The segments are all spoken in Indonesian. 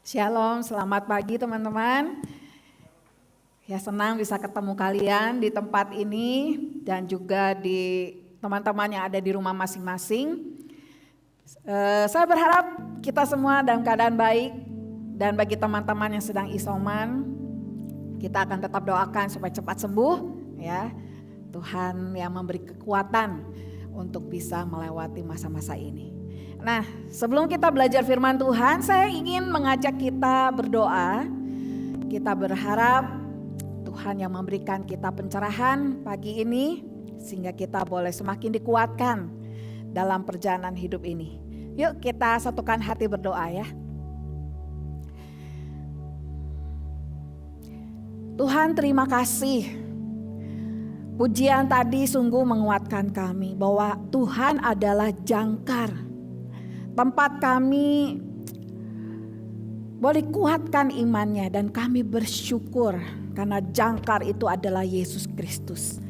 Shalom, selamat pagi teman-teman. Ya, senang bisa ketemu kalian di tempat ini dan juga di teman-teman yang ada di rumah masing-masing. Saya berharap kita semua dalam keadaan baik, dan bagi teman-teman yang sedang isoman, kita akan tetap doakan supaya cepat sembuh ya. Tuhan yang memberi kekuatan untuk bisa melewati masa-masa ini. Nah, sebelum kita belajar firman Tuhan, saya ingin mengajak kita berdoa. Kita berharap Tuhan yang memberikan kita pencerahan pagi ini, sehingga kita boleh semakin dikuatkan dalam perjalanan hidup ini. Yuk kita satukan hati berdoa ya. Tuhan, terima kasih. Pujian tadi sungguh menguatkan kami bahwa Tuhan adalah jangkar. Tempat kami boleh kuatkan imannya, dan kami bersyukur karena jangkar itu adalah Yesus Kristus.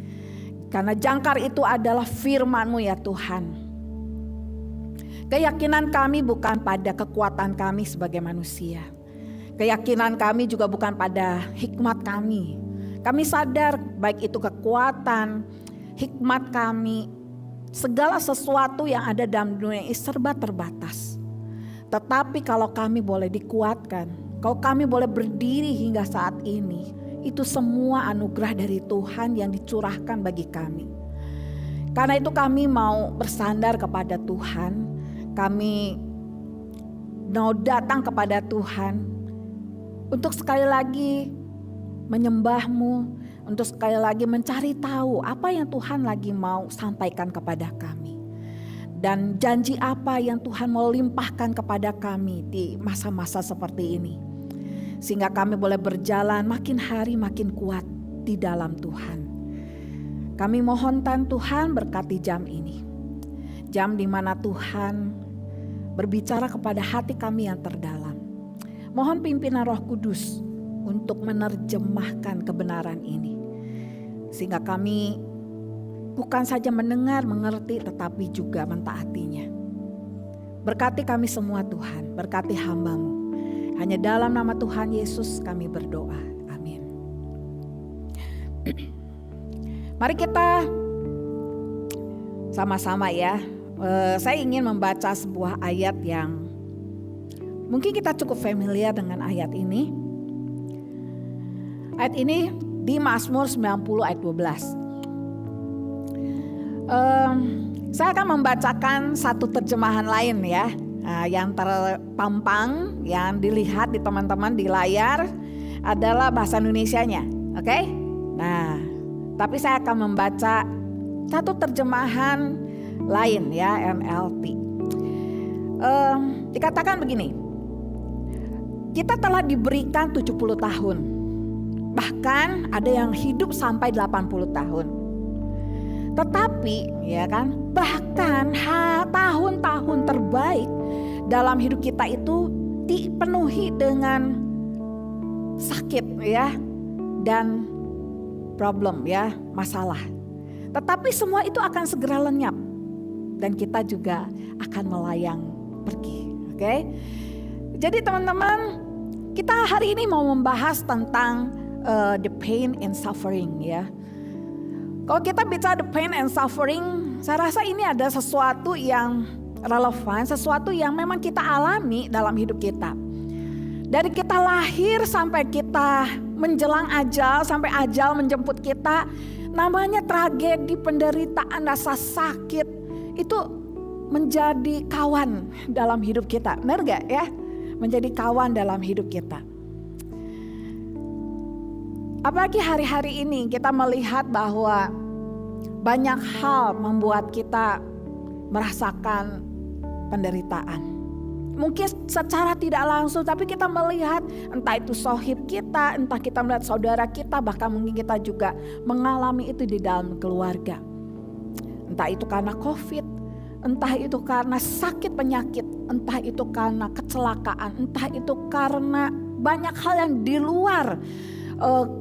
Karena jangkar itu adalah firman-Mu ya Tuhan. Keyakinan kami bukan pada kekuatan kami sebagai manusia. Keyakinan kami juga bukan pada hikmat kami. Kami sadar baik itu kekuatan, hikmat kami, segala sesuatu yang ada dalam dunia ini serba terbatas. Tetapi kalau kami boleh dikuatkan, kalau kami boleh berdiri hingga saat ini, itu semua anugerah dari Tuhan yang dicurahkan bagi kami. Karena itu kami mau bersandar kepada Tuhan, kami mau datang kepada Tuhan untuk sekali lagi menyembah-Mu, untuk sekali lagi mencari tahu apa yang Tuhan lagi mau sampaikan kepada kami. Dan janji apa yang Tuhan mau limpahkan kepada kami di masa-masa seperti ini. Sehingga kami boleh berjalan makin hari makin kuat di dalam Tuhan. Kami mohonkan Tuhan berkati jam ini. Jam di mana Tuhan berbicara kepada hati kami yang terdalam. Mohon pimpinan Roh Kudus untuk menerjemahkan kebenaran ini. Sehingga kami bukan saja mendengar, mengerti, tetapi juga mentaatinya. Berkati kami semua Tuhan, berkati hamba-Mu. Hanya dalam nama Tuhan Yesus kami berdoa. Amin. Mari kita sama-sama ya. Saya ingin membaca sebuah ayat yang mungkin kita cukup familiar dengan ayat ini. Ayat ini di Mazmur 90 ayat 12. Saya akan membacakan satu terjemahan lain ya. Yang terpampang, yang dilihat di teman-teman di layar adalah bahasa Indonesianya. Oke? Nah, tapi saya akan membaca satu terjemahan lain ya, NLT. Dikatakan begini. Kita telah diberikan 70 tahun. Bahkan ada yang hidup sampai 80 tahun. Tetapi ya kan, bahkan tahun-tahun terbaik dalam hidup kita itu dipenuhi dengan sakit ya, dan problem ya, masalah. Tetapi semua itu akan segera lenyap dan kita juga akan melayang pergi. Oke? Jadi teman-teman, kita hari ini mau membahas tentang the pain and suffering ya. Kalau kita bicara the pain and suffering, saya rasa ini ada sesuatu yang relevan, sesuatu yang memang kita alami dalam hidup kita. Dari kita lahir sampai kita menjelang ajal, sampai ajal menjemput kita, namanya tragedi, penderitaan, rasa sakit, itu menjadi kawan dalam hidup kita. Benar gak ya? Menjadi kawan dalam hidup kita. Apalagi hari-hari ini kita melihat bahwa banyak hal membuat kita merasakan penderitaan. Mungkin secara tidak langsung, tapi kita melihat entah itu sohib kita, entah kita melihat saudara kita, bahkan mungkin kita juga mengalami itu di dalam keluarga. Entah itu karena COVID, entah itu karena sakit penyakit, entah itu karena kecelakaan, entah itu karena banyak hal yang di luar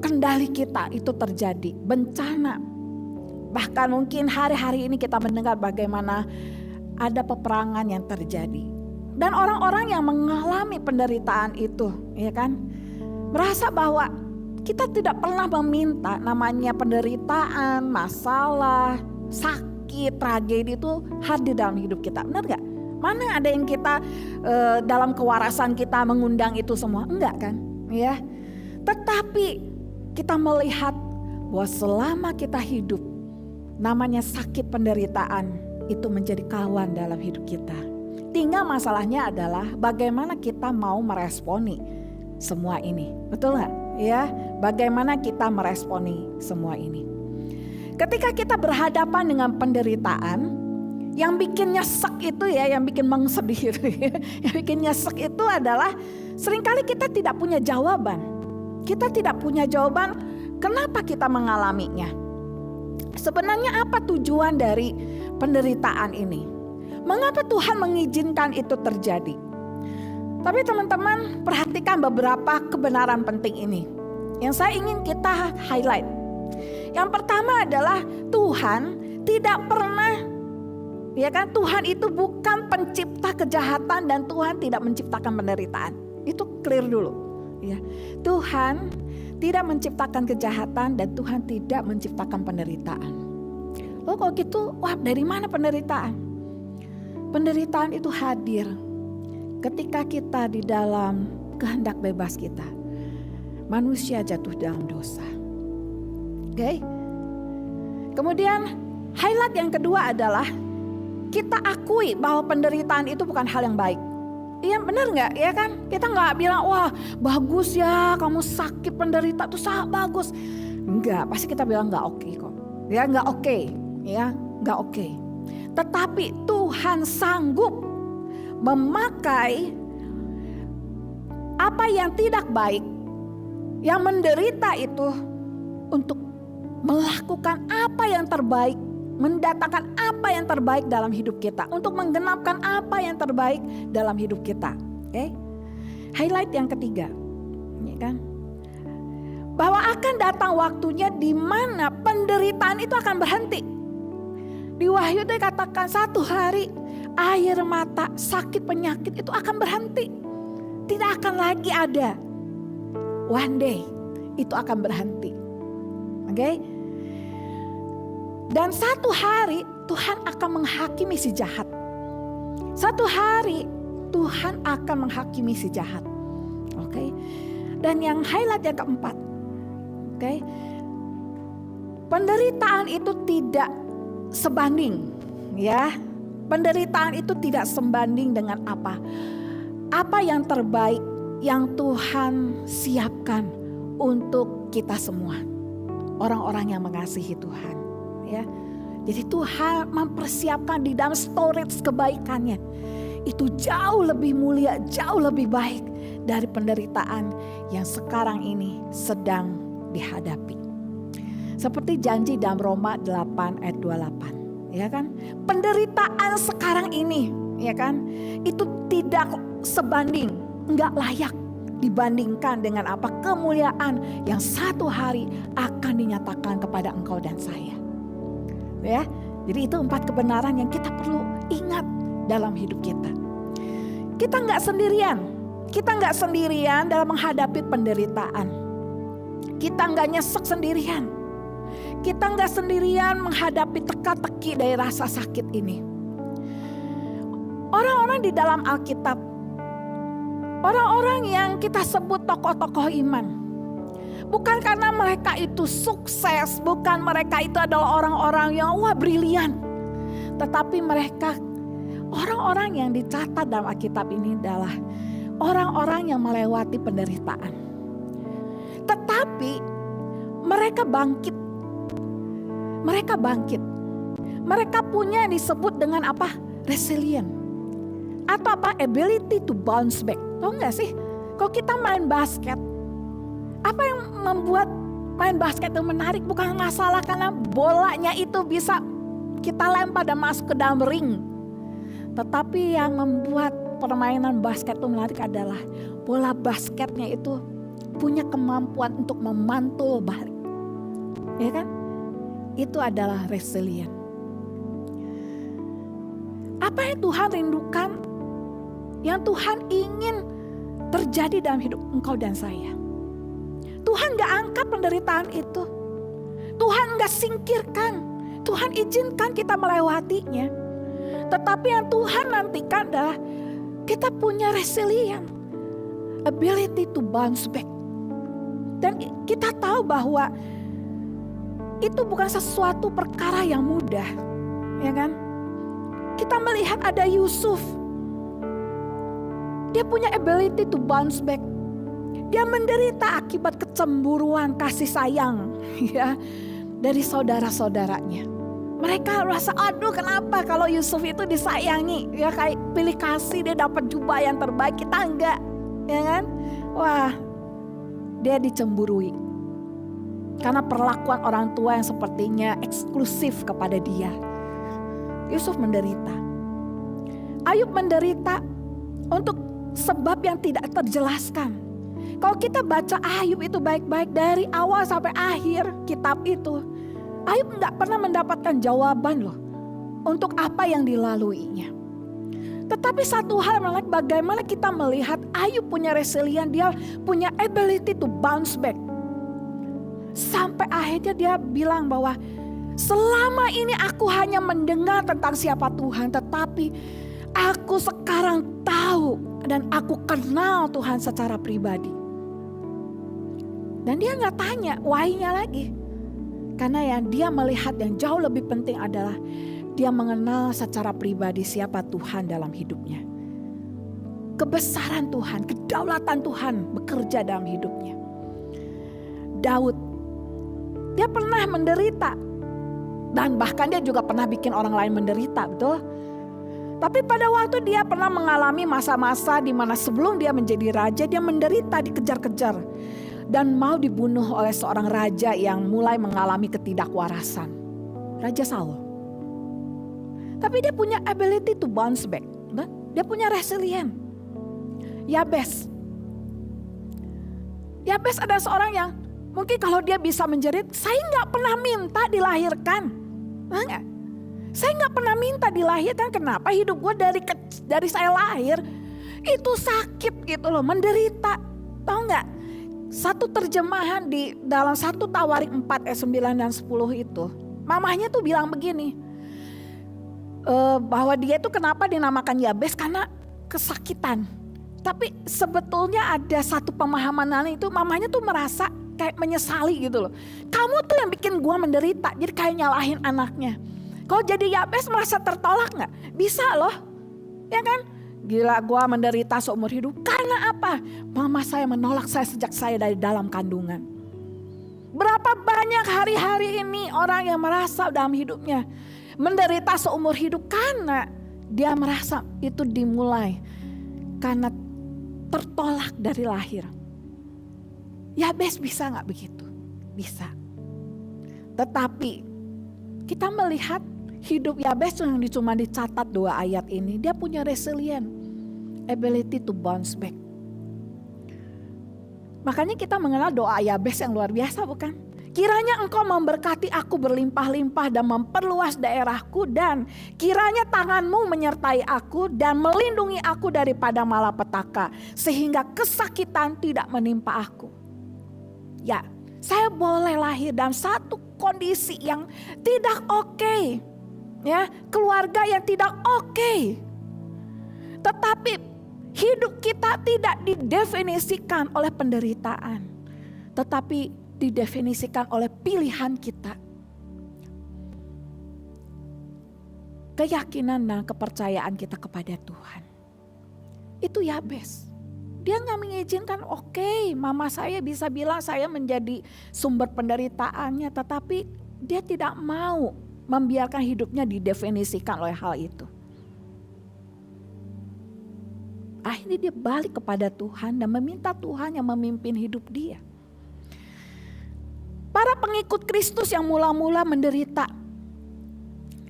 kendali kita itu terjadi, bencana. Bahkan mungkin hari-hari ini kita mendengar bagaimana ada peperangan yang terjadi. Dan orang-orang yang mengalami penderitaan itu, ya kan, merasa bahwa kita tidak pernah meminta namanya penderitaan, masalah, sakit, tragedi itu hadir dalam hidup kita. Benar gak? Mana ada yang kita dalam kewarasan kita mengundang itu semua? Enggak kan? Ya. Tetapi kita melihat bahwa selama kita hidup, namanya sakit penderitaan itu menjadi kawan dalam hidup kita. Tinggal masalahnya adalah bagaimana kita mau meresponi semua ini. Betul gak? Ya, bagaimana kita meresponi semua ini. Ketika kita berhadapan dengan penderitaan, yang bikin nyesek itu ya, yang bikin mengsedih itu ya, yang bikin nyesek itu adalah seringkali kita tidak punya jawaban. Kita tidak punya jawaban kenapa kita mengalaminya. Sebenarnya apa tujuan dari penderitaan ini? Mengapa Tuhan mengizinkan itu terjadi? Tapi teman-teman perhatikan beberapa kebenaran penting ini yang saya ingin kita highlight. Yang pertama adalah Tuhan tidak pernah, ya kan, Tuhan itu bukan pencipta kejahatan dan Tuhan tidak menciptakan penderitaan. Itu clear dulu. Ya, Tuhan tidak menciptakan kejahatan dan Tuhan tidak menciptakan penderitaan. Loh kalau gitu, wah dari mana penderitaan? Penderitaan itu hadir ketika kita di dalam kehendak bebas kita. Manusia jatuh dalam dosa. Oke. Kemudian highlight yang kedua adalah kita akui bahwa penderitaan itu bukan hal yang baik. Iya benar nggak? Ya kan? Kita nggak bilang wah bagus ya kamu sakit penderita itu sangat bagus. Enggak, pasti kita bilang nggak oke kok. Ya nggak oke. Ya nggak oke. Tetapi Tuhan sanggup memakai apa yang tidak baik, yang menderita itu untuk melakukan apa yang terbaik, mendatangkan apa yang terbaik dalam hidup kita, untuk menggenapkan apa yang terbaik dalam hidup kita. Oke? Highlight yang ketiga, ya kan? Bahwa akan datang waktunya di mana penderitaan itu akan berhenti. Di Wahyu dikatakan satu hari air mata, sakit, penyakit itu akan berhenti. Tidak akan lagi ada. One day itu akan berhenti. Oke? Dan satu hari Tuhan akan menghakimi si jahat. Satu hari Tuhan akan menghakimi si jahat. Oke? Dan yang highlight yang keempat. Oke? Penderitaan itu tidak sebanding, ya. Penderitaan itu tidak sebanding dengan apa? Apa yang terbaik yang Tuhan siapkan untuk kita semua. Orang-orang yang mengasihi Tuhan, ya. Jadi Tuhan mempersiapkan di dalam storage kebaikannya. Itu jauh lebih mulia, jauh lebih baik dari penderitaan yang sekarang ini sedang dihadapi. Seperti janji dalam Roma 8 ayat 28, ya kan? Penderitaan sekarang ini, ya kan? Itu tidak sebanding, enggak layak dibandingkan dengan apa kemuliaan yang satu hari akan dinyatakan kepada engkau dan saya. Ya, jadi itu 4 kebenaran yang kita perlu ingat dalam hidup kita. Kita enggak sendirian, dalam menghadapi penderitaan. Kita enggak nyesek sendirian. Kita enggak sendirian menghadapi teka-teki dari rasa sakit ini. Orang-orang di dalam Alkitab, orang-orang yang kita sebut tokoh-tokoh iman, bukan karena mereka itu sukses, bukan mereka itu adalah orang-orang yang wah brilian, tetapi mereka orang-orang yang dicatat dalam Alkitab ini adalah orang-orang yang melewati penderitaan. Tetapi mereka bangkit. Mereka punya yang disebut dengan apa? Resilient. Atau apa? Ability to bounce back. Tahu gak sih? Kalau kita main basket, apa yang membuat main basket itu menarik? Bukan masalah karena bolanya itu bisa kita lempar dan masuk ke dalam ring. Tetapi yang membuat permainan basket itu menarik adalah bola basketnya itu punya kemampuan untuk memantul balik. Ya kan? Itu adalah resilient. Apa yang Tuhan rindukan? yang Tuhan ingin terjadi dalam hidup engkau dan saya. Tuhan gak angkat penderitaan itu. Tuhan gak singkirkan. Tuhan izinkan kita melewatinya. Tetapi yang Tuhan nantikan adalah kita punya resilient, ability to bounce back. Dan kita tahu bahwa itu bukan sesuatu perkara yang mudah, ya kan? Kita melihat ada Yusuf. Dia punya ability to bounce back. Dia menderita akibat kecemburuan kasih sayang ya dari saudara-saudaranya. Mereka merasa, aduh kenapa kalau Yusuf itu disayangi, ya kayak pilih kasih dia dapat jubah yang terbaik, kita enggak, ya kan? Wah, dia dicemburui karena perlakuan orang tua yang sepertinya eksklusif kepada dia. Yusuf menderita. Ayub menderita untuk sebab yang tidak terjelaskan. Kalau kita baca Ayub itu baik-baik dari awal sampai akhir kitab itu, Ayub nggak pernah mendapatkan jawaban loh untuk apa yang dilaluinya. Tetapi satu hal menarik, bagaimana kita melihat Ayub punya resilient, dia punya ability to bounce back. Sampai akhirnya dia bilang bahwa selama ini aku hanya mendengar tentang siapa Tuhan, tetapi aku sekarang tahu dan aku kenal Tuhan secara pribadi. Dan dia gak tanya why-nya lagi. Karena yang dia melihat yang jauh lebih penting adalah dia mengenal secara pribadi siapa Tuhan dalam hidupnya. Kebesaran Tuhan, kedaulatan Tuhan bekerja dalam hidupnya. Daud, dia pernah menderita. Dan bahkan dia juga pernah bikin orang lain menderita, betul? Tapi pada waktu dia pernah mengalami masa-masa di mana sebelum dia menjadi raja, dia menderita, dikejar-kejar. Dan mau dibunuh oleh seorang raja yang mulai mengalami ketidakwarasan. Raja Saul. Tapi dia punya ability to bounce back. Dia punya resilient. Yabes. Yabes ada seorang yang mungkin kalau dia bisa menjerit, saya gak pernah minta dilahirkan. Enggak. Saya gak pernah minta dilahirkan. Kenapa hidup gue dari saya lahir itu sakit gitu loh, menderita. Tahu gak? Satu terjemahan di dalam 1 Tawarik 4 ayat 9 dan 10 itu. Mamahnya tuh bilang begini. Bahwa dia itu kenapa dinamakan Yabes karena kesakitan. Tapi sebetulnya ada satu pemahaman lain itu, mamahnya tuh merasa kayak menyesali gitu loh. Kamu tuh yang bikin gua menderita, jadi kayak nyalahin anaknya. Kalau jadi Yabes merasa tertolak gak? Bisa loh, ya kan? Gila, gua menderita seumur hidup. Karena apa? Mama saya menolak saya sejak saya dari dalam kandungan. Berapa banyak hari-hari ini orang yang merasa dalam hidupnya menderita seumur hidup karena dia merasa itu dimulai karena tertolak dari lahir. Yabes bisa gak begitu? Bisa. Tetapi kita melihat hidup Yabes yang cuma dicatat 2 ayat ini, dia punya resilient, ability to bounce back. Makanya kita mengenal doa Yabes yang luar biasa, bukan? Kiranya engkau memberkati aku berlimpah-limpah dan memperluas daerahku, dan kiranya tanganmu menyertai aku dan melindungi aku daripada malapetaka, sehingga kesakitan tidak menimpa aku. Ya, saya boleh lahir dalam satu kondisi yang tidak oke. Ya, keluarga yang tidak oke. Tetapi hidup kita tidak didefinisikan oleh penderitaan, tetapi didefinisikan oleh pilihan kita. Keyakinan dan kepercayaan kita kepada Tuhan. Itu Yabes. Dia gak mengizinkan, oke, mama saya bisa bilang saya menjadi sumber penderitaannya, tetapi dia tidak mau membiarkan hidupnya didefinisikan oleh hal itu. Akhirnya dia balik kepada Tuhan dan meminta Tuhan yang memimpin hidup dia. Para pengikut Kristus yang mula-mula menderita,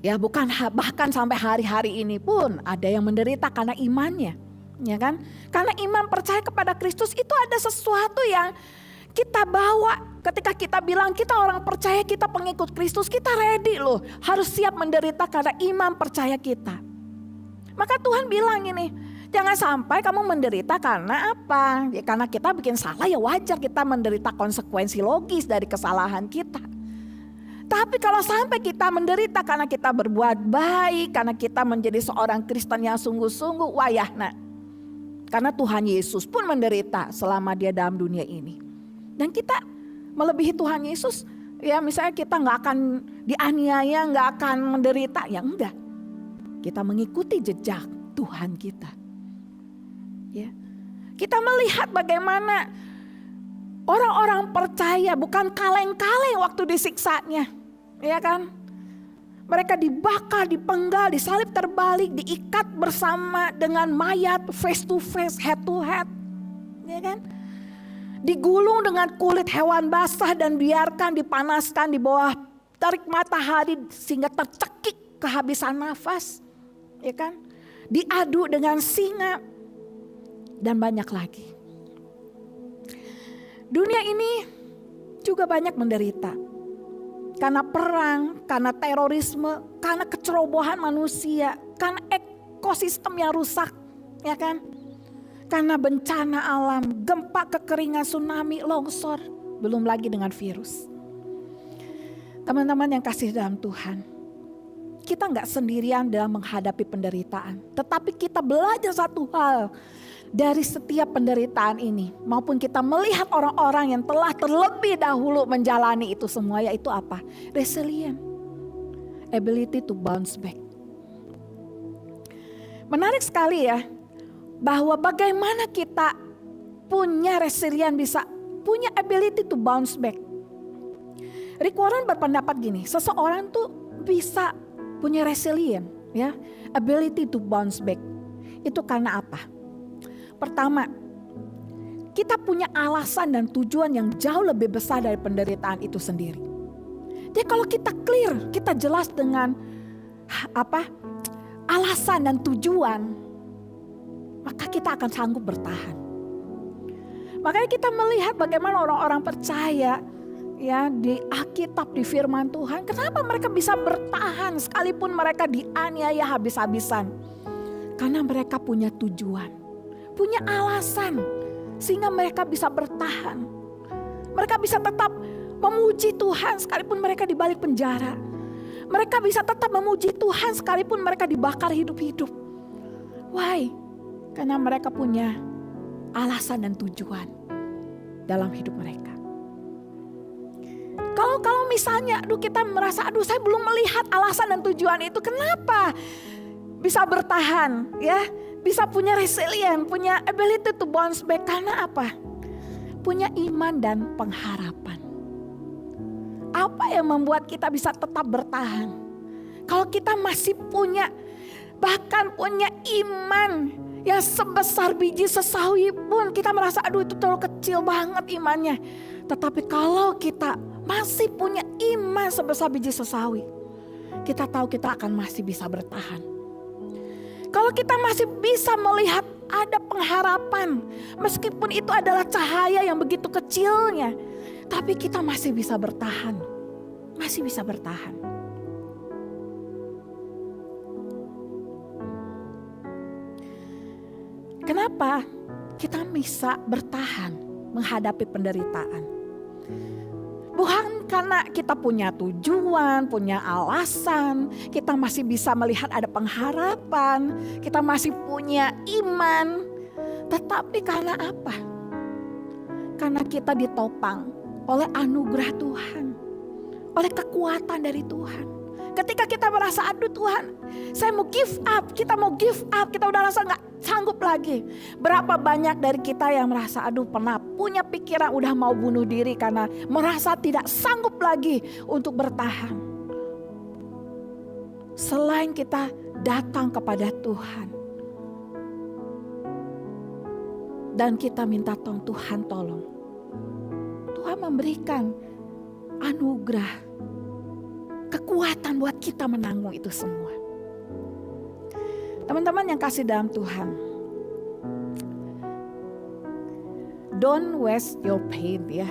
ya bukan bahkan sampai hari-hari ini pun ada yang menderita karena imannya, ya kan? Karena iman percaya kepada Kristus itu ada sesuatu yang kita bawa. Ketika kita bilang kita orang percaya, kita pengikut Kristus, kita ready loh, harus siap menderita karena iman percaya kita. Maka Tuhan bilang ini, Jangan sampai kamu menderita karena apa? Ya, karena kita bikin salah, ya wajar kita menderita konsekuensi logis dari kesalahan kita. Tapi kalau sampai kita menderita karena kita berbuat baik, karena kita menjadi seorang Kristen yang sungguh-sungguh, wayahna. Karena Tuhan Yesus pun menderita selama dia dalam dunia ini. Dan kita melebihi Tuhan Yesus, ya misalnya kita gak akan dianiaya, gak akan menderita, ya enggak. Kita mengikuti jejak Tuhan kita. Ya. Kita melihat bagaimana orang-orang percaya bukan kaleng-kaleng waktu disiksanya. Ya kan? Mereka dibakar, dipenggal, disalib terbalik, diikat bersama dengan mayat face to face, head to head. Ya kan? Digulung dengan kulit hewan basah dan biarkan dipanaskan di bawah terik matahari sehingga tercekik kehabisan nafas. Ya kan? Diadu dengan singa dan banyak lagi. Dunia ini juga banyak menderita. Karena perang, karena terorisme, karena kecerobohan manusia, karena ekosistem yang rusak, ya kan? Karena bencana alam, gempa, kekeringan, tsunami, longsor, belum lagi dengan virus. Teman-teman yang kasih dalam Tuhan, kita nggak sendirian dalam menghadapi penderitaan, tetapi kita belajar satu hal dari setiap penderitaan ini, maupun kita melihat orang-orang yang telah terlebih dahulu menjalani itu semua, yaitu apa? Resilient, ability to bounce back. Menarik sekali ya, bahwa bagaimana kita punya resilient, bisa punya ability to bounce back. Rick Warren berpendapat gini, seseorang tuh bisa punya resilient, ya, ability to bounce back. Itu karena apa? Pertama, kita punya alasan dan tujuan yang jauh lebih besar dari penderitaan itu sendiri. Jadi kalau kita clear, kita jelas dengan alasan dan tujuan, maka kita akan sanggup bertahan. Makanya kita melihat bagaimana orang-orang percaya ya di Alkitab, di firman Tuhan, kenapa mereka bisa bertahan sekalipun mereka dianiaya habis-habisan? Karena mereka punya tujuan. Punya alasan sehingga mereka bisa bertahan. Mereka bisa tetap memuji Tuhan sekalipun mereka di balik penjara. Mereka bisa tetap memuji Tuhan sekalipun mereka dibakar hidup-hidup. Why? Karena mereka punya alasan dan tujuan dalam hidup mereka. Kalau misalnya kita merasa saya belum melihat alasan dan tujuan itu, kenapa bisa bertahan ya? Bisa punya resilient, punya ability to bounce back. Karena apa? Punya iman dan pengharapan. Apa yang membuat kita bisa tetap bertahan? Kalau kita masih punya, bahkan punya iman yang sebesar biji sesawi pun, kita merasa itu terlalu kecil banget imannya. Tetapi kalau kita masih punya iman sebesar biji sesawi, kita tahu kita akan masih bisa bertahan. Kalau kita masih bisa melihat ada pengharapan, meskipun itu adalah cahaya yang begitu kecilnya, tapi kita masih bisa bertahan. Masih bisa bertahan. Kenapa kita bisa bertahan menghadapi penderitaan? Bukan karena kita punya tujuan, punya alasan, kita masih bisa melihat ada pengharapan, kita masih punya iman. Tetapi karena apa? Karena kita ditopang oleh anugerah Tuhan, oleh kekuatan dari Tuhan. Ketika kita merasa Tuhan, saya mau give up, kita mau give up, kita udah rasa gak sanggup lagi. Berapa banyak dari kita yang merasa pernah punya pikiran udah mau bunuh diri karena merasa tidak sanggup lagi untuk bertahan. Selain kita datang kepada Tuhan dan kita minta Tuhan tolong, Tuhan memberikan anugerah, kekuatan buat kita menanggung itu semua. Teman-teman yang kasih dalam Tuhan, don't waste your pain ya.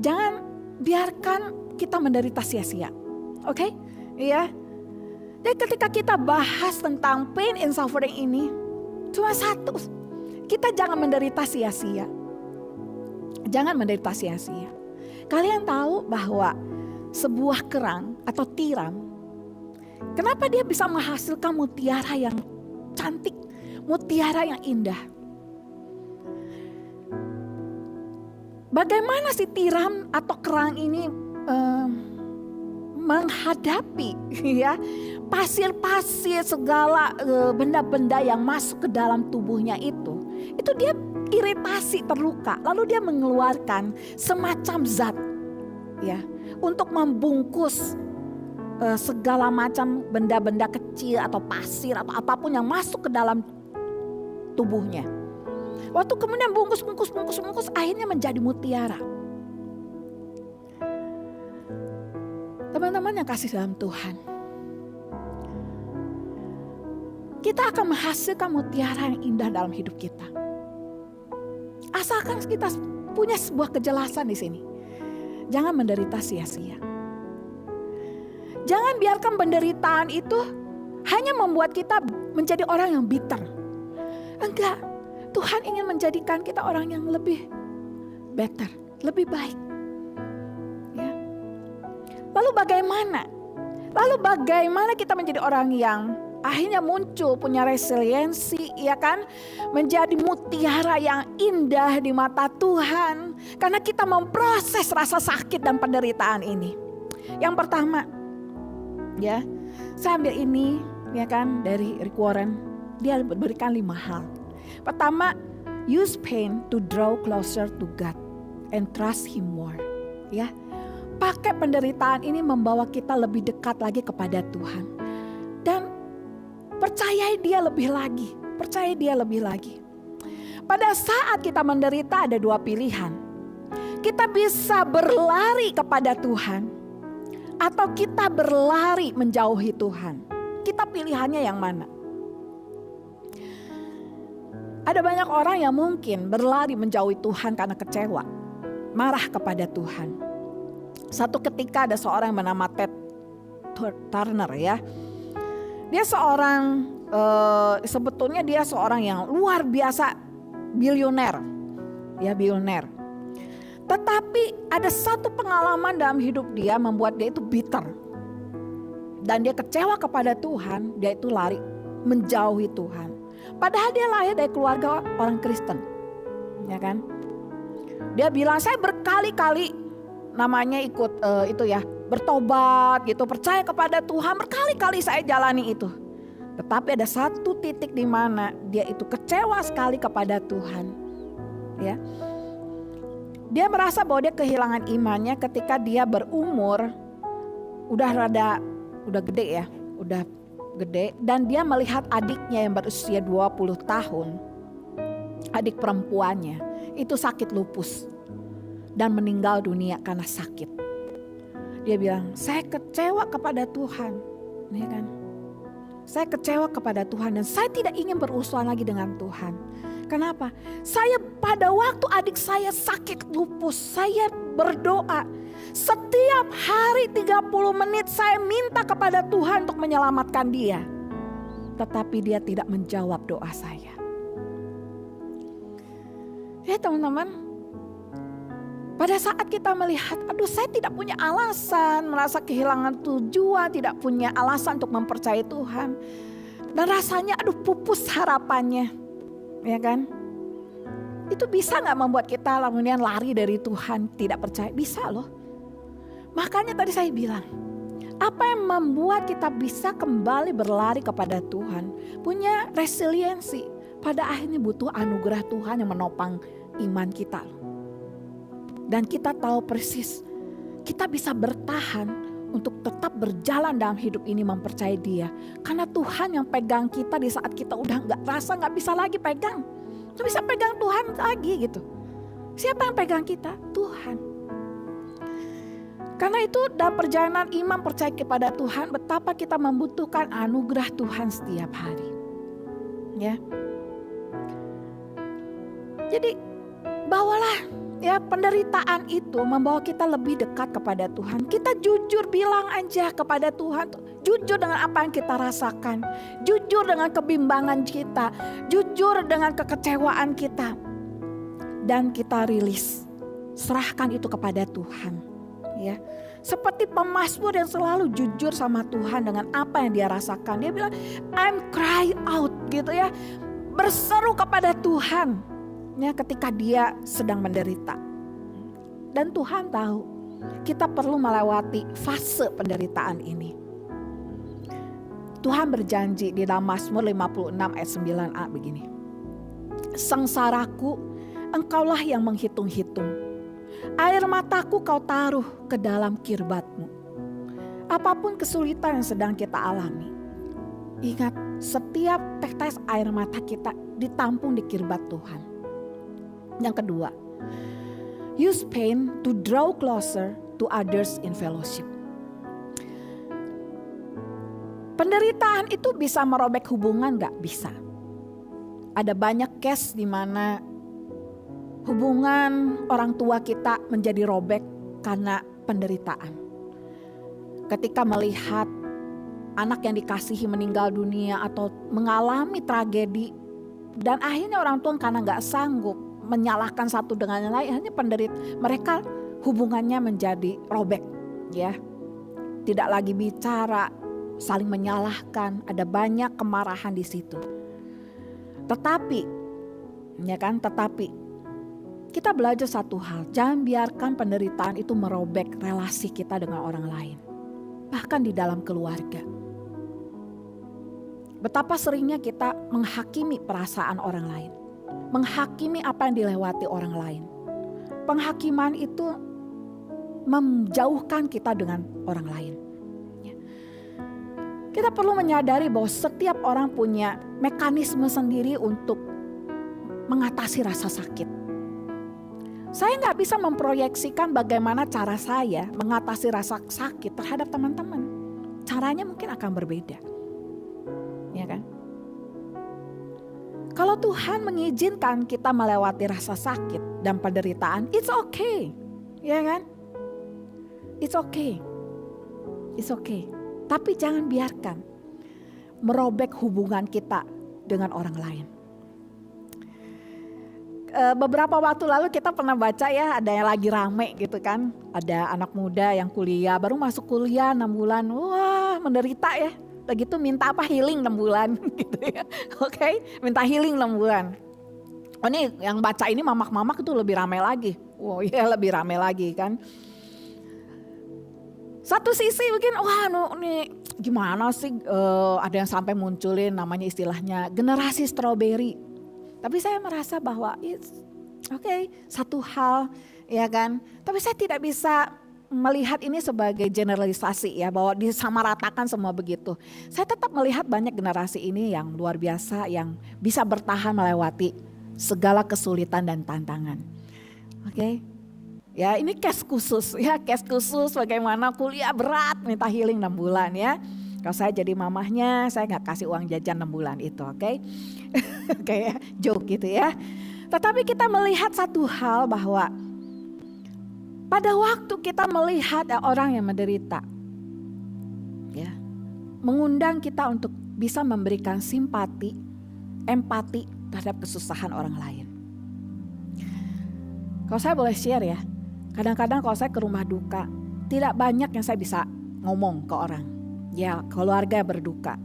Jangan biarkan kita menderita sia-sia. Oke? Iya. Jadi ketika kita bahas tentang pain and suffering ini, Cuma satu, kita jangan menderita sia-sia. Jangan menderita sia-sia. Kalian tahu bahwa sebuah kerang atau tiram, kenapa dia bisa menghasilkan mutiara yang cantik, mutiara yang indah? Bagaimana si tiram atau kerang ini menghadapi ya pasir-pasir, segala benda-benda yang masuk ke dalam tubuhnya itu dia iritasi, terluka, lalu dia mengeluarkan semacam zat ya untuk membungkus segala macam benda-benda kecil atau pasir atau apapun yang masuk ke dalam tubuhnya. Waktu kemudian bungkus, akhirnya menjadi mutiara. Teman-teman yang kasih dalam Tuhan, kita akan menghasilkan mutiara yang indah dalam hidup kita. Asalkan kita punya sebuah kejelasan di sini. Jangan menderita sia-sia. Jangan biarkan penderitaan itu hanya membuat kita menjadi orang yang bitter. Enggak, Tuhan ingin menjadikan kita orang yang lebih better, lebih baik. Ya. Lalu bagaimana kita menjadi orang yang akhirnya muncul, punya resiliensi, ya kan? Menjadi mutiara yang indah di mata Tuhan. Karena kita memproses rasa sakit dan penderitaan ini. Yang pertama, ya, saya ambil ini, ya kan, dari Rick Warren. Dia berikan 5 hal. Pertama, use pain to draw closer to God and trust Him more. Ya, pakai penderitaan ini membawa kita lebih dekat lagi kepada Tuhan. Dan percayai dia lebih lagi. Pada saat kita menderita ada 2 pilihan. Kita bisa berlari kepada Tuhan atau kita berlari menjauhi Tuhan. Kita pilihannya yang mana? Ada banyak orang yang mungkin berlari menjauhi Tuhan karena kecewa, marah kepada Tuhan. Satu ketika ada seorang yang bernama Ted Turner ya. Dia seorang, sebetulnya dia seorang yang luar biasa bilioner. Ya, bilioner. Tetapi ada satu pengalaman dalam hidup dia membuat dia itu bitter. Dan dia kecewa kepada Tuhan, dia itu lari menjauhi Tuhan. Padahal dia lahir dari keluarga orang Kristen. Ya kan? Dia bilang, saya berkali-kali namanya ikut itu ya, bertobat gitu, percaya kepada Tuhan, berkali-kali saya jalani itu. Tetapi ada satu titik di mana dia itu kecewa sekali kepada Tuhan. Ya. Dia merasa bahwa dia kehilangan imannya ketika dia berumur udah gede ya, udah gede, dan dia melihat adiknya yang berusia 20 tahun, adik perempuannya itu sakit lupus dan meninggal dunia karena sakit. Dia bilang, saya kecewa kepada Tuhan, ya kan? Saya kecewa kepada Tuhan dan saya tidak ingin berurusan lagi dengan Tuhan. Kenapa? Saya pada waktu adik saya sakit lupus, saya berdoa. Setiap hari 30 menit saya minta kepada Tuhan untuk menyelamatkan dia. Tetapi dia tidak menjawab doa saya. Ya teman-teman, pada saat kita melihat, aduh saya tidak punya alasan, merasa kehilangan tujuan, tidak punya alasan untuk mempercayai Tuhan. Dan rasanya aduh pupus harapannya. Ya kan? Itu bisa gak membuat kita kemudian lari dari Tuhan, tidak percaya? Bisa loh. Makanya tadi saya bilang, apa yang membuat kita bisa kembali berlari kepada Tuhan? Punya resiliensi. Pada akhirnya butuh anugerah Tuhan yang menopang iman kita. Dan kita tahu persis, kita bisa bertahan untuk tetap berjalan dalam hidup ini mempercayai Dia. Karena Tuhan yang pegang kita di saat kita udah gak bisa lagi pegang. Gak bisa pegang Tuhan lagi gitu. Siapa yang pegang kita? Tuhan. Karena itu dalam perjalanan iman percaya kepada Tuhan, betapa kita membutuhkan anugerah Tuhan setiap hari. Ya. Jadi bawalah Ya, penderitaan itu membawa kita lebih dekat kepada Tuhan. Kita jujur bilang aja kepada Tuhan, jujur dengan apa yang kita rasakan, jujur dengan kebimbangan kita, jujur dengan kekecewaan kita, dan kita rilis, serahkan itu kepada Tuhan. Ya, seperti pemazmur yang selalu jujur sama Tuhan dengan apa yang dia rasakan. Dia bilang, I'm cry out gitu ya, berseru kepada Tuhan. Ya, ketika dia sedang menderita. Dan Tuhan tahu kita perlu melewati fase penderitaan ini. Tuhan berjanji di dalam Mazmur 56 ayat 9a begini. Sengsaraku, engkaulah yang menghitung-hitung. Air mataku kau taruh ke dalam kirbatmu. Apapun kesulitan yang sedang kita alami, ingat setiap tetes air mata kita ditampung di kirbat Tuhan. Yang kedua, use pain to draw closer to others in fellowship. Penderitaan itu bisa merobek hubungan, gak? Bisa. Ada banyak case di mana hubungan orang tua kita menjadi robek karena penderitaan. Ketika melihat anak yang dikasihi meninggal dunia atau mengalami tragedi, dan akhirnya orang tua karena gak sanggup menyalahkan satu dengan yang lain, hanya mereka hubungannya menjadi robek, ya. Tidak lagi bicara, saling menyalahkan, ada banyak kemarahan di situ. Tetapi kita belajar satu hal, jangan biarkan penderitaan itu merobek relasi kita dengan orang lain, bahkan di dalam keluarga. Betapa seringnya kita menghakimi perasaan orang lain, menghakimi apa yang dilewati orang lain. Penghakiman itu menjauhkan kita dengan orang lain. Kita perlu menyadari bahwa setiap orang punya mekanisme sendiri untuk mengatasi rasa sakit. Saya gak bisa memproyeksikan bagaimana cara saya mengatasi rasa sakit terhadap teman-teman. Caranya mungkin akan berbeda. Ya kan? Kalau Tuhan mengizinkan kita melewati rasa sakit dan penderitaan, it's okay. Ya kan? It's okay. It's okay. Tapi jangan biarkan merobek hubungan kita dengan orang lain. Beberapa waktu lalu kita pernah baca ya, ada yang lagi rame gitu kan. Ada anak muda yang kuliah, baru masuk kuliah 6 bulan. Wah, menderita ya. Lagi tuh minta apa, healing 6 bulan gitu ya. Oke, minta healing 6 bulan. Oh ini yang baca ini mamak-mamak itu lebih ramai lagi. Wow ya, lebih ramai lagi kan. Satu sisi mungkin wah ini gimana sih, ada yang sampai munculin namanya istilahnya generasi strawberry. Tapi saya merasa bahwa oke, satu hal ya kan. Tapi saya tidak bisa melihat ini sebagai generalisasi ya, bahwa disamaratakan semua begitu. Saya tetap melihat banyak generasi ini yang luar biasa, yang bisa bertahan melewati segala kesulitan dan tantangan. Oke. Ya ini case khusus ya, case khusus bagaimana kuliah berat minta healing 6 bulan ya. Kalau saya jadi mamahnya, saya gak kasih uang jajan 6 bulan itu, oke? Kayak joke gitu ya. Tetapi kita melihat satu hal bahwa pada waktu kita melihat orang yang menderita, ya, mengundang kita untuk bisa memberikan simpati, empati terhadap kesusahan orang lain. Kalau saya boleh share ya, kadang-kadang kalau saya ke rumah duka, tidak banyak yang saya bisa ngomong ke orang. Ya, keluarga berduka.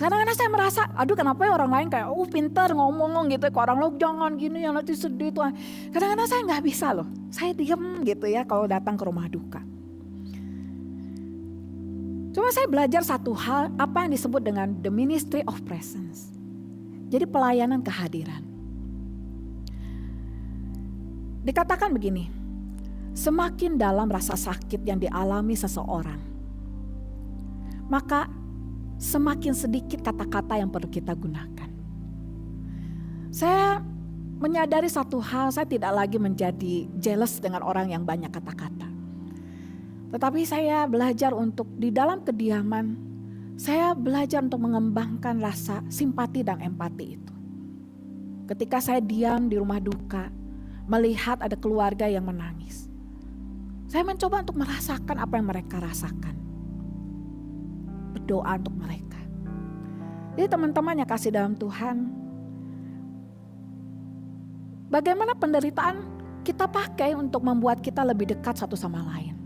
Kadang-kadang saya merasa, aduh kenapa ya orang lain kayak pintar ngomong gitu ke orang, lo jangan gini yang nanti sedih Tuhan. Kadang-kadang saya gak bisa loh, saya diem gitu ya kalau datang ke rumah duka. Cuma saya belajar satu hal, apa yang disebut dengan the ministry of presence. Jadi pelayanan kehadiran. Dikatakan begini, semakin dalam rasa sakit yang dialami seseorang, maka semakin sedikit kata-kata yang perlu kita gunakan. Saya menyadari satu hal, saya tidak lagi menjadi jealous dengan orang yang banyak kata-kata. Tetapi saya belajar untuk di dalam kediaman, saya belajar untuk mengembangkan rasa simpati dan empati itu. Ketika saya diam di rumah duka, melihat ada keluarga yang menangis. Saya mencoba untuk merasakan apa yang mereka rasakan. Berdoa untuk mereka. Jadi teman-teman yang kasih dalam Tuhan, bagaimana penderitaan kita pakai untuk membuat kita lebih dekat satu sama lain.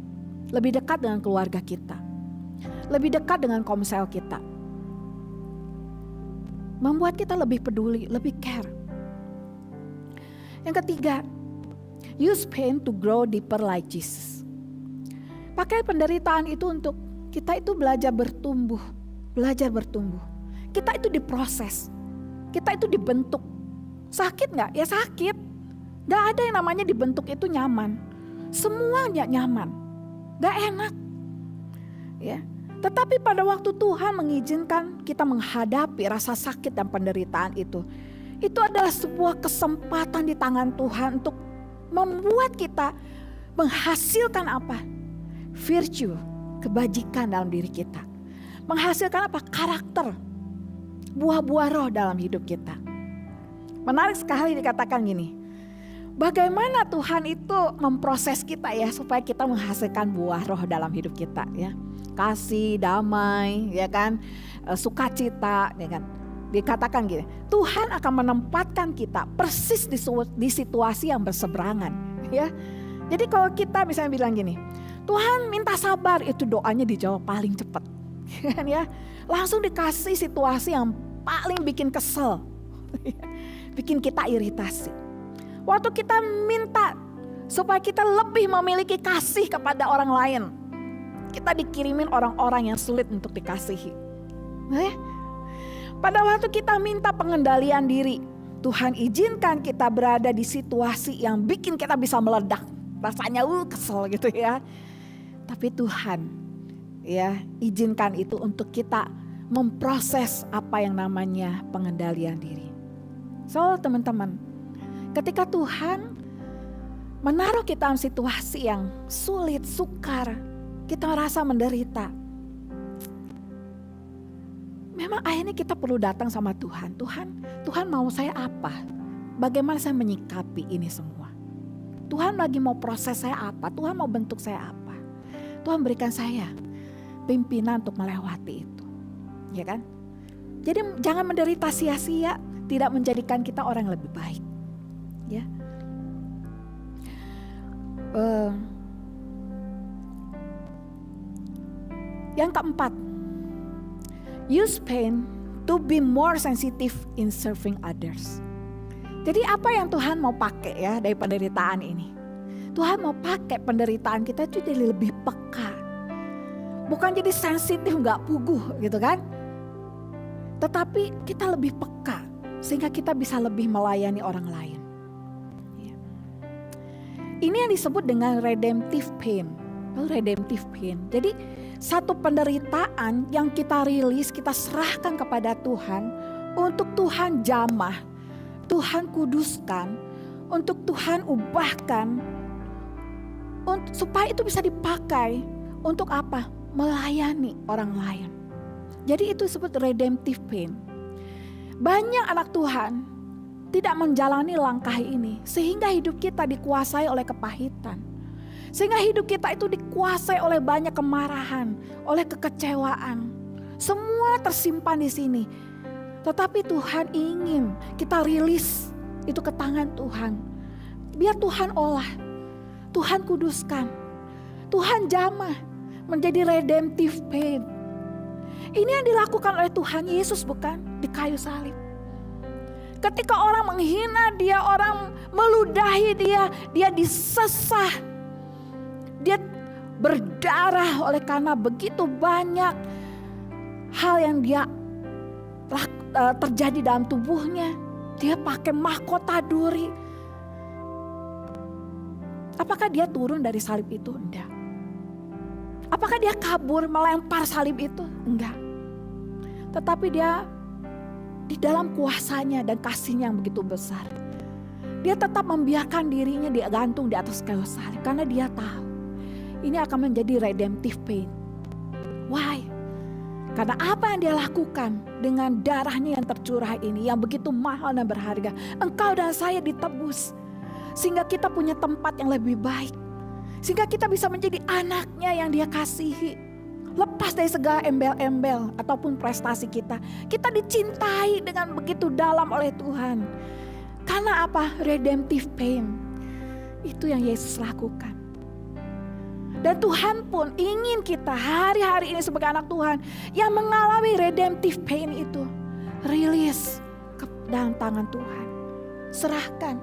Lebih dekat dengan keluarga kita. Lebih dekat dengan komsel kita. Membuat kita lebih peduli, lebih care. Yang ketiga, use pain to grow deeper like Jesus. Pakai penderitaan itu untuk kita itu belajar bertumbuh. Belajar bertumbuh. Kita itu diproses. Kita itu dibentuk. Sakit gak? Ya sakit. Gak ada yang namanya dibentuk itu nyaman. Semuanya nyaman. Gak enak. Ya. Tetapi pada waktu Tuhan mengizinkan kita menghadapi rasa sakit dan penderitaan itu adalah sebuah kesempatan di tangan Tuhan untuk membuat kita menghasilkan apa? Virtue, kebajikan dalam diri kita. Menghasilkan apa? Karakter, buah-buah roh dalam hidup kita. Menarik sekali dikatakan gini, bagaimana Tuhan itu memproses kita ya supaya kita menghasilkan buah roh dalam hidup kita ya. Kasih, damai, ya kan, sukacita, ya kan. Dikatakan gini, Tuhan akan menempatkan kita persis di situasi yang berseberangan, ya. Jadi kalau kita misalnya bilang gini, Tuhan minta sabar, itu doanya dijawab paling cepat, kan ya. Langsung dikasih situasi yang paling bikin kesel, bikin kita iritasi. Waktu kita minta supaya kita lebih memiliki kasih kepada orang lain, kita dikirimin orang-orang yang sulit untuk dikasihi. Pada waktu kita minta pengendalian diri, Tuhan izinkan kita berada di situasi yang bikin kita bisa meledak. Rasanya kesel gitu ya. Tapi Tuhan ya izinkan itu untuk kita memproses apa yang namanya pengendalian diri. So teman-teman, ketika Tuhan menaruh kita dalam situasi yang sulit, sukar, kita merasa menderita. Memang akhirnya kita perlu datang sama Tuhan. Tuhan mau saya apa? Bagaimana saya menyikapi ini semua? Tuhan lagi mau proses saya apa? Tuhan mau bentuk saya apa? Tuhan berikan saya pimpinan untuk melewati itu. Ya kan? Jadi jangan menderita sia-sia, tidak menjadikan kita orang yang lebih baik. Ya. Yang keempat, use pain to be more sensitive in serving others. Jadi apa yang Tuhan mau pakai ya dari penderitaan ini? Tuhan mau pakai penderitaan kita itu jadi lebih peka. Bukan jadi sensitif gak puguh gitu kan. Tetapi kita lebih peka sehingga kita bisa lebih melayani orang lain. Ini yang disebut dengan redemptive pain. Redemptive pain. Jadi satu penderitaan yang kita rilis, kita serahkan kepada Tuhan untuk Tuhan jamah, Tuhan kuduskan, untuk Tuhan ubahkan, supaya itu bisa dipakai untuk apa? Melayani orang lain. Jadi itu disebut redemptive pain. Banyak anak Tuhan tidak menjalani langkah ini sehingga hidup kita dikuasai oleh kepahitan. Sehingga hidup kita itu dikuasai oleh banyak kemarahan, oleh kekecewaan. Semua tersimpan di sini. Tetapi Tuhan ingin kita rilis itu ke tangan Tuhan. Biar Tuhan olah, Tuhan kuduskan, Tuhan jamah menjadi redemptive pain. Ini yang dilakukan oleh Tuhan Yesus bukan? Di kayu salib. Ketika orang menghina dia, orang meludahi dia, dia disesah. Dia berdarah oleh karena begitu banyak hal yang dia terjadi dalam tubuhnya. Dia pakai mahkota duri. Apakah dia turun dari salib itu? Enggak. Apakah dia kabur melempar salib itu? Enggak. Tetapi dia di dalam kuasanya dan kasihnya yang begitu besar, dia tetap membiarkan dirinya digantung di atas kayu salib. Karena dia tahu ini akan menjadi redemptive pain. Why? Karena apa yang dia lakukan dengan darahnya yang tercurah ini, yang begitu mahal dan berharga. Engkau dan saya ditebus. Sehingga kita punya tempat yang lebih baik. Sehingga kita bisa menjadi anaknya yang Dia kasihi. Lepas dari segala embel-embel ataupun prestasi kita. Kita dicintai dengan begitu dalam oleh Tuhan. Karena apa? Redemptive pain. Itu yang Yesus lakukan. Dan Tuhan pun ingin kita hari-hari ini sebagai anak Tuhan yang mengalami redemptive pain itu. Rilis ke dalam tangan Tuhan. Serahkan.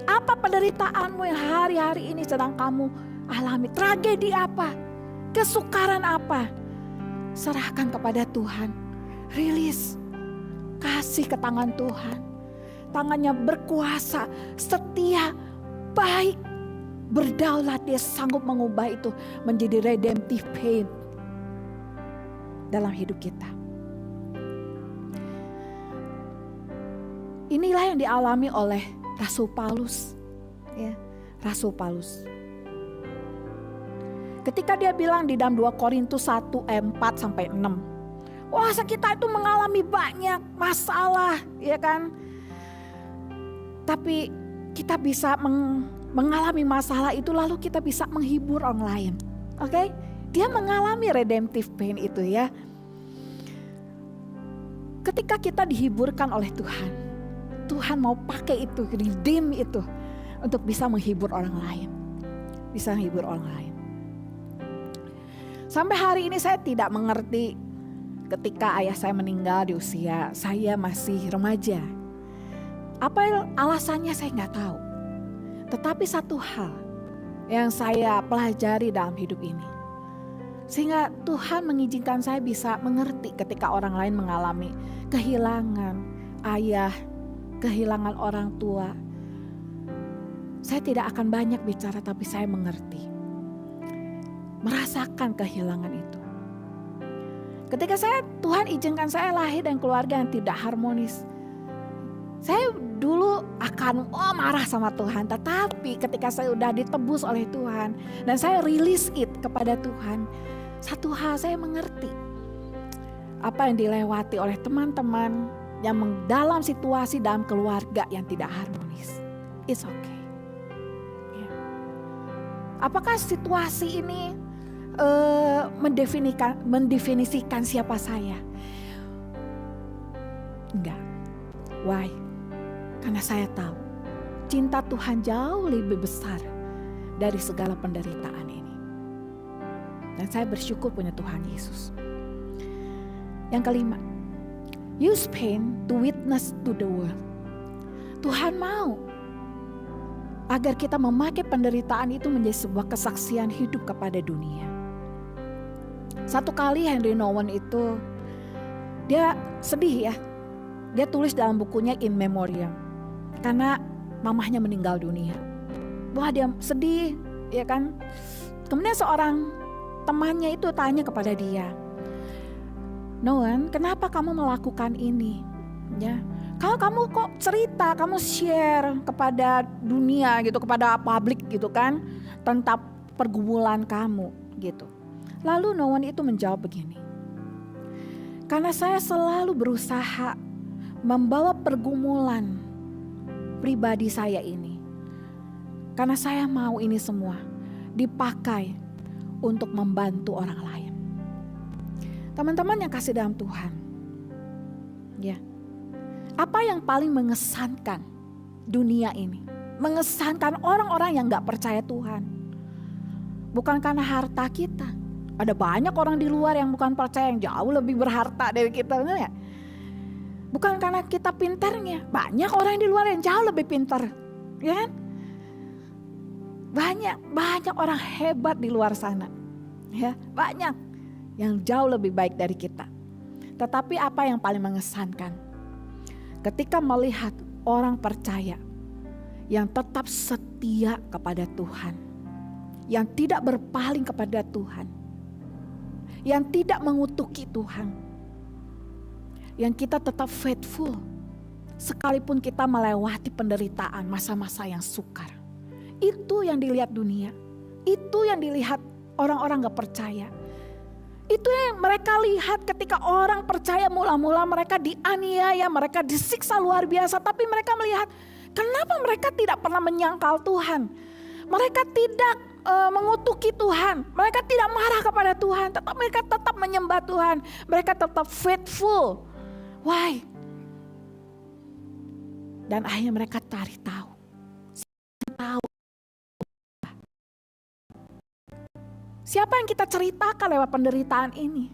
Apa penderitaanmu yang hari-hari ini sedang kamu alami? Tragedi apa? Kesukaran apa? Serahkan kepada Tuhan. Rilis. Kasih ke tangan Tuhan. Tangannya berkuasa, setia, baik, berdaulat. Dia sanggup mengubah itu menjadi redemptive pain dalam hidup kita. Inilah yang dialami oleh Rasul Paulus, ya, Rasul Paulus. Ketika dia bilang di dalam 2 Korintus 1 ayat 4 sampai 6, wah, kita itu mengalami banyak masalah, ya kan? Tapi kita bisa mengalami masalah itu lalu kita bisa menghibur orang lain. Oke? Dia mengalami redemptive pain itu, ya. Ketika kita dihiburkan oleh Tuhan, Tuhan mau pakai itu, redeem itu untuk bisa menghibur orang lain. Bisa menghibur orang lain. Sampai hari ini saya tidak mengerti ketika ayah saya meninggal di usia saya masih remaja. Apa alasannya saya nggak tahu. Tetapi satu hal yang saya pelajari dalam hidup ini. Sehingga Tuhan mengizinkan saya bisa mengerti ketika orang lain mengalami kehilangan ayah, kehilangan orang tua. Saya tidak akan banyak bicara tapi saya mengerti. Merasakan kehilangan itu. Ketika Tuhan izinkan saya lahir dan keluarga yang tidak harmonis. Saya dulu akan marah sama Tuhan. Tetapi ketika saya sudah ditebus oleh Tuhan. Dan saya release it kepada Tuhan. Satu hal saya mengerti. Apa yang dilewati oleh teman-teman yang dalam situasi dalam keluarga yang tidak harmonis. It's okay. Yeah. Apakah situasi ini mendefinisikan siapa saya? Enggak. Why? Karena saya tahu cinta Tuhan jauh lebih besar dari segala penderitaan ini. Dan saya bersyukur punya Tuhan Yesus. Yang kelima, use pain to witness to the world. Tuhan mau agar kita memakai penderitaan itu menjadi sebuah kesaksian hidup kepada dunia. Satu kali Henry Nouwen itu dia sedih, ya. Dia tulis dalam bukunya In Memoriam karena mamahnya meninggal dunia. Wah, dia sedih, ya kan. Kemudian seorang temannya itu tanya kepada dia, Nouwen, kenapa kamu melakukan ini? Ya, kalau kamu kok cerita, kamu share kepada dunia gitu, kepada publik gitu kan, tentang pergumulan kamu gitu. Lalu Nouwen itu menjawab begini, karena saya selalu berusaha membawa pergumulan pribadi saya ini, karena saya mau ini semua dipakai untuk membantu orang lain. Teman-teman yang kasih dalam Tuhan, ya, apa yang paling mengesankan dunia ini? Mengesankan orang-orang yang gak percaya Tuhan. Bukan karena harta kita. Ada banyak orang di luar yang bukan percaya, yang jauh lebih berharta dari kita, benar ya? Bukan karena kita pintarnya. Banyak orang di luar yang jauh lebih pintar, ya kan? Banyak orang hebat di luar sana, ya, banyak yang jauh lebih baik dari kita. Tetapi apa yang paling mengesankan? Ketika melihat orang percaya yang tetap setia kepada Tuhan, yang tidak berpaling kepada Tuhan, yang tidak mengutuki Tuhan, yang kita tetap faithful sekalipun kita melewati penderitaan, masa-masa yang sukar. Itu yang dilihat dunia, itu yang dilihat orang-orang gak percaya. Itu yang mereka lihat ketika orang percaya, mula-mula mereka dianiaya, mereka disiksa luar biasa. Tapi mereka melihat Kenapa mereka tidak pernah menyangkal Tuhan? Mereka tidak mengutuki Tuhan. Mereka tidak marah kepada Tuhan. Mereka tetap menyembah Tuhan. Mereka tetap faithful. Why? Dan akhirnya mereka cari tahu. Siapa yang kita ceritakan lewat penderitaan ini?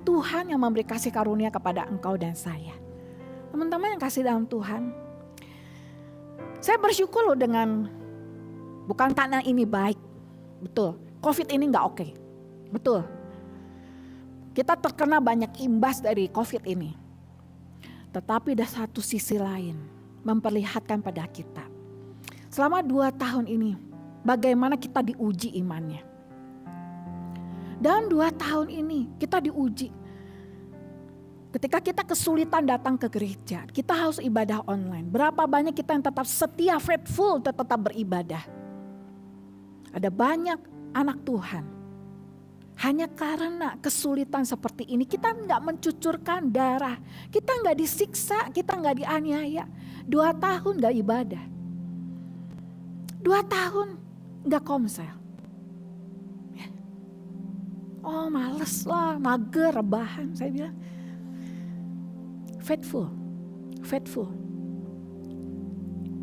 Tuhan yang memberi kasih karunia kepada engkau dan saya. Teman-teman yang kasih dalam Tuhan. Saya bersyukur loh dengan, bukan karena ini baik. Betul, COVID ini gak oke. Betul. Kita terkena banyak imbas dari COVID ini. Tetapi ada satu sisi lain, memperlihatkan pada kita. Selama 2 tahun ini, bagaimana kita diuji imannya. Dalam 2 tahun ini kita diuji. Ketika kita kesulitan datang ke gereja, kita harus ibadah online. Berapa banyak kita yang tetap setia, faithful, tetap beribadah. Ada banyak anak Tuhan. Hanya karena kesulitan seperti ini, kita nggak mencucurkan darah. Kita nggak disiksa, kita nggak dianiaya. 2 tahun nggak ibadah. 2 tahun nggak komsel. Oh males lah, mager, rebahan. Saya bilang, faithful.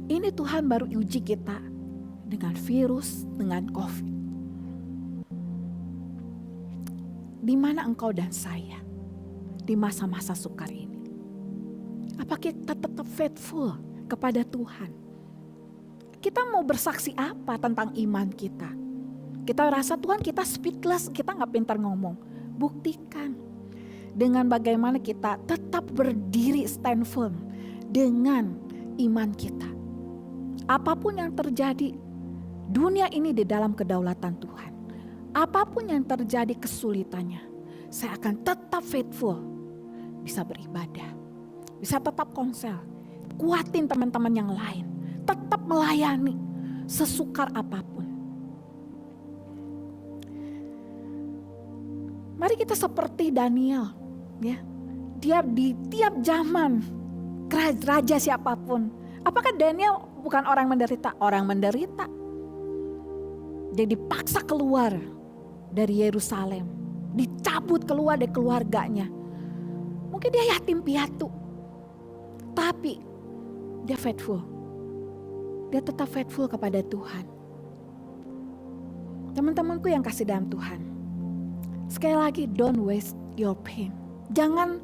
Ini Tuhan baru uji kita dengan virus, dengan COVID. Di mana engkau dan saya di masa-masa sukar ini? Apa kita tetap faithful kepada Tuhan? Kita mau bersaksi apa tentang iman kita? Kita rasa Tuhan kita speechless, kita gak pintar ngomong. Buktikan dengan bagaimana kita tetap berdiri stand firm dengan iman kita. Apapun yang terjadi, dunia ini di dalam kedaulatan Tuhan. Apapun yang terjadi kesulitannya, saya akan tetap faithful. Bisa beribadah, bisa tetap konsel, kuatin teman-teman yang lain, tetap melayani sesukar apapun. Mari kita seperti Daniel, ya. Dia di tiap zaman, raja siapapun. Apakah Daniel bukan orang menderita? Orang menderita. Dia dipaksa keluar dari Yerusalem, dicabut keluar dari keluarganya. Mungkin dia yatim piatu, tapi dia faithful. Dia tetap faithful kepada Tuhan. Teman-temanku yang kasih dalam Tuhan. Sekali lagi, don't waste your pain. Jangan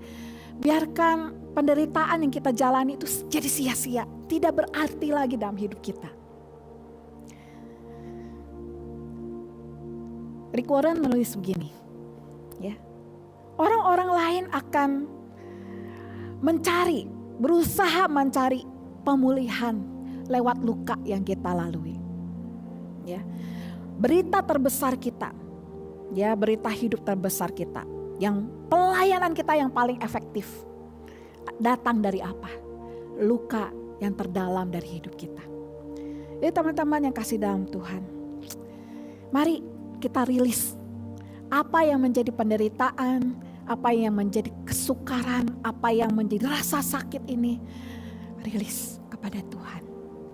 biarkan penderitaan yang kita jalani itu jadi sia-sia. Tidak berarti lagi dalam hidup kita. Rick Warren menulis begini. Ya, orang-orang lain akan berusaha mencari pemulihan lewat luka yang kita lalui. Ya, berita terbesar kita. Ya, berita hidup terbesar kita, yang pelayanan kita yang paling efektif, datang dari apa? Luka yang terdalam dari hidup kita. Jadi teman-teman yang kasih dalam Tuhan, mari kita rilis apa yang menjadi penderitaan, apa yang menjadi kesukaran, apa yang menjadi rasa sakit ini, rilis kepada Tuhan.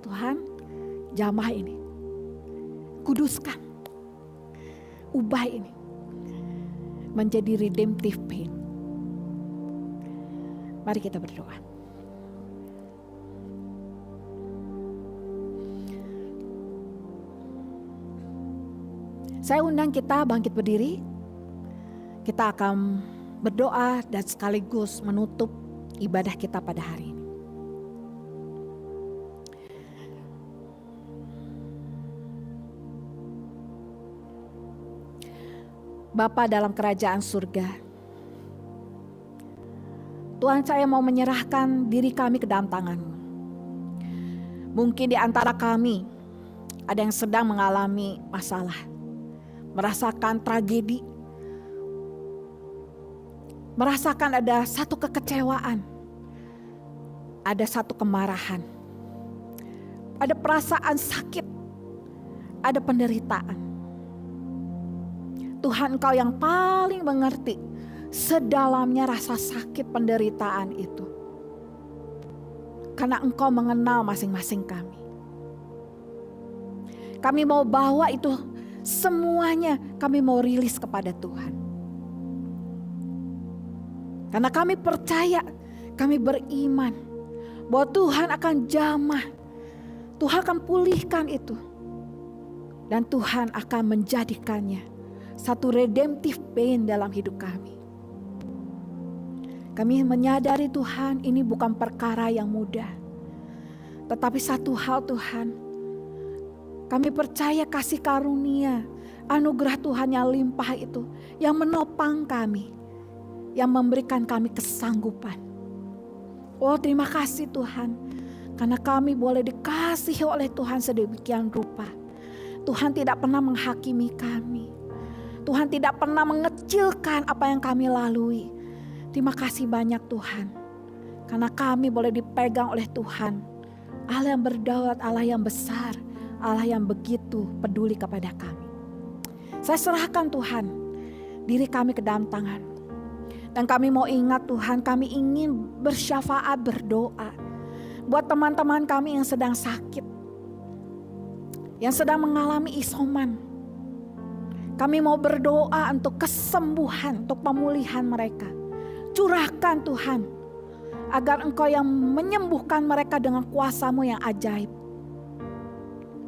Tuhan, jamah ini, kuduskan. Ubah ini menjadi redemptive pain. Mari kita berdoa. Saya undang kita bangkit berdiri. Kita akan berdoa dan sekaligus menutup ibadah kita pada hari ini. Bapa dalam kerajaan surga, Tuhan, saya mau menyerahkan diri kami ke dalam tangan-Mu. Mungkin di antara kami ada yang sedang mengalami masalah, merasakan tragedi, merasakan ada satu kekecewaan, ada satu kemarahan, ada perasaan sakit, ada penderitaan. Tuhan, Engkau yang paling mengerti sedalamnya rasa sakit penderitaan itu. karena Engkau mengenal masing-masing kami. Kami mau bawa itu semuanya, kami mau rilis kepada Tuhan. Karena kami percaya, kami beriman bahwa Tuhan akan jamah, Tuhan akan pulihkan itu. Dan Tuhan akan menjadikannya satu redemptive pain dalam hidup kami. Kami menyadari Tuhan, ini bukan perkara yang mudah. Tetapi satu hal Tuhan, kami percaya kasih karunia, anugerah Tuhan yang limpah itu, yang menopang kami, yang memberikan kami kesanggupan. Oh, terima kasih Tuhan, karena kami boleh dikasihi oleh Tuhan sedemikian rupa. Tuhan tidak pernah menghakimi kami. Tuhan tidak pernah mengecilkan apa yang kami lalui. Terima kasih banyak Tuhan, karena kami boleh dipegang oleh Tuhan, Allah yang berdaulat, Allah yang besar, Allah yang begitu peduli kepada kami. Saya serahkan Tuhan diri kami ke dalam tangan. Dan kami mau ingat Tuhan, kami ingin bersyafaat, berdoa buat teman-teman kami yang sedang sakit, yang sedang mengalami isoman. Kami mau berdoa untuk kesembuhan, untuk pemulihan mereka. Curahkan Tuhan, agar Engkau yang menyembuhkan mereka dengan kuasa-Mu yang ajaib.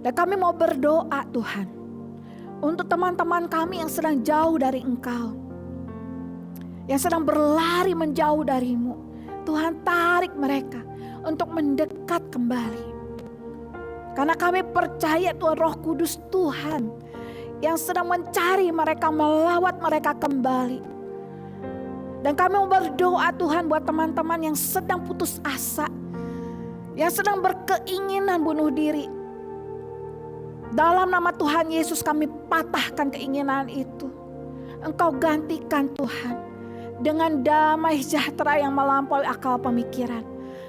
Dan kami mau berdoa Tuhan, untuk teman-teman kami yang sedang jauh dari Engkau, yang sedang berlari menjauh dari-Mu. Tuhan, tarik mereka untuk mendekat kembali. Karena kami percaya Tuhan, Roh Kudus Tuhan yang sedang mencari mereka, melawat mereka kembali. Dan kami mau berdoa Tuhan buat teman-teman yang sedang putus asa, yang sedang berkeinginan bunuh diri. Dalam nama Tuhan Yesus kami patahkan keinginan itu. Engkau gantikan Tuhan dengan damai sejahtera yang melampaui akal pemikiran.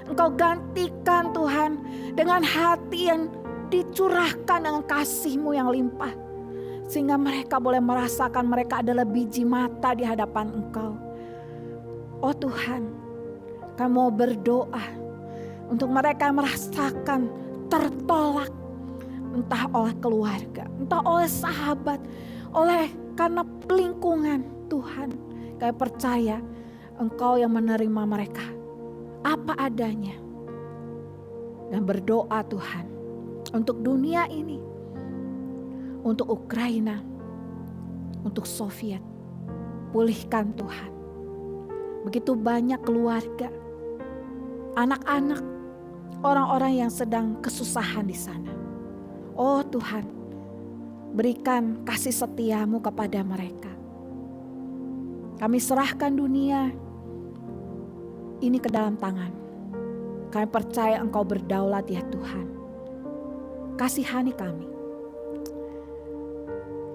Engkau gantikan Tuhan dengan hati yang dicurahkan dengan kasih-Mu yang limpah. Sehingga mereka boleh merasakan mereka adalah biji mata di hadapan Engkau. Oh Tuhan, kami mau berdoa untuk mereka yang merasakan tertolak. Entah oleh keluarga, entah oleh sahabat, karena lingkungan. Tuhan, kami percaya Engkau yang menerima mereka apa adanya. Dan berdoa Tuhan untuk dunia ini, untuk Ukraina, untuk Soviet. Pulihkan Tuhan. Begitu banyak keluarga, anak-anak, orang-orang yang sedang kesusahan di sana. Oh Tuhan, berikan kasih setia-Mu kepada mereka. Kami serahkan dunia ini ke dalam tangan. Kami percaya Engkau berdaulat ya Tuhan. Kasihani kami.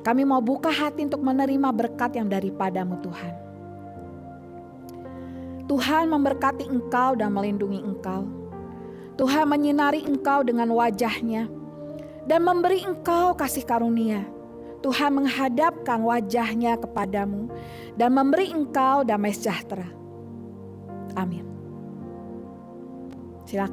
Kami mau buka hati untuk menerima berkat yang daripada-Mu Tuhan. Tuhan memberkati Engkau dan melindungi Engkau. Tuhan menyinari Engkau dengan wajah-Nya dan memberi Engkau kasih karunia. Tuhan menghadapkan wajah-Nya kepadamu dan memberi Engkau damai sejahtera. Amin.